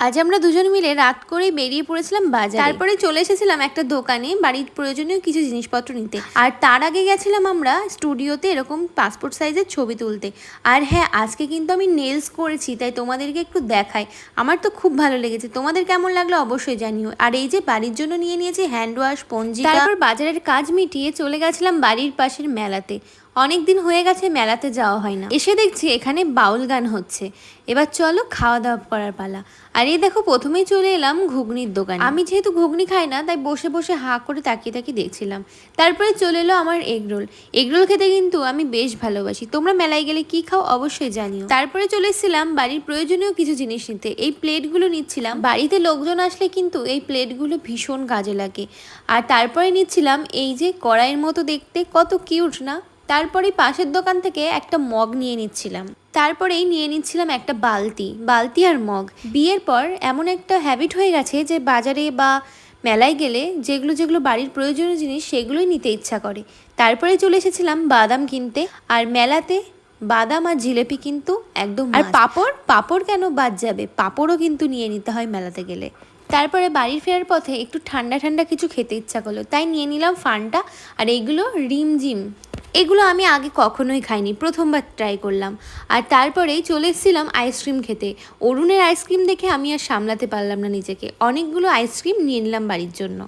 আজ আমরা দুজন মিলে রাত করে বেরিয়ে পড়েছিলাম বাজারে। তারপরে চলে এসেছিলাম একটা দোকানে বাড়ির প্রয়োজনীয় কিছু জিনিসপত্র নিতে। আর তার আগে গেছিলাম আমরা স্টুডিওতে এরকম পাসপোর্ট সাইজের ছবি তুলতে। আর হ্যাঁ, আজকে কিন্তু আমি নেলস করেছি, তাই তোমাদেরকে একটু দেখাই। আমার তো খুব ভালো লেগেছে, তোমাদের কেমন লাগলো অবশ্যই জানিও। আর এই যে বাড়ির জন্য নিয়ে নিয়েছি হ্যান্ড ওয়াশ, পঞ্জিকা। তারপর বাজারের কাজ মিটিয়ে চলে গেছিলাম বাড়ির পাশের মেলাতে। অনেক দিন হয়ে গেছে মেলাতে যাওয়া হয় না। এসে দেখছি এখানে বাউল গান হচ্ছে। এবার চলো খাওয়া দাওয়া করার পালা। আর এই দেখো প্রথমেই চলে এলাম ঘুগনির দোকানে। আমি যেহেতু ঘুগনি খাই না, তাই বসে বসে হাঁ করে তাকিয়ে তাকিয়ে দেখছিলাম। তারপরে চলে এলো আমার এগরোল। এগরোল খেতে কিন্তু আমি বেশ ভালোবাসি। তোমরা মেলায় গেলে কি খাও অবশ্যই জানিও। তারপরে চলে এসেছিলাম বাড়ির প্রয়োজনীয় কিছু জিনিস নিতে। এই প্লেটগুলো নিচ্ছিলাম, বাড়িতে লোকজন আসলে কিন্তু এই প্লেটগুলো ভীষণ কাজে লাগে। আর তারপরে নিচ্ছিলাম এই যে কড়াইয়ের মতো দেখতে, কত কিউট না। তারপরে পাশের দোকান থেকে একটা মগ নিয়ে নিচ্ছিলাম। তারপরেই নিয়ে নিচ্ছিলাম একটা বালতি আর মগ। বিয়ের পর এমন একটা হ্যাবিট হয়ে গেছে যে বাজারে বা মেলায় গেলে যেগুলো যেগুলো বাড়ির প্রয়োজনীয় জিনিস সেগুলোই নিতে ইচ্ছা করে। তারপরে চলে এসেছিলাম বাদাম কিনতে। আর মেলাতে বাদাম আর জিলেপি কিন্তু একদম। আর পাঁপড় কেন বাদ যাবে, পাঁপড়ও কিন্তু নিয়ে নিতে হয় মেলাতে গেলে। তারপরে বাড়ির ফেরার পথে একটু ঠান্ডা ঠান্ডা কিছু খেতে ইচ্ছা করলো, তাই নিয়ে নিলাম ফান্টা। আর এইগুলো রিমঝিম, এগুলো আমি আগে কখনোই খাইনি, প্রথমবার ট্রাই করলাম। আর তারপরেই চলে এসেছিলাম আইসক্রিম খেতে। অরুণের আইসক্রিম দেখে আমি আর সামলাতে পারলাম না নিজেকে, অনেকগুলো আইসক্রিম নিয়ে নিলাম বাড়ির জন্য।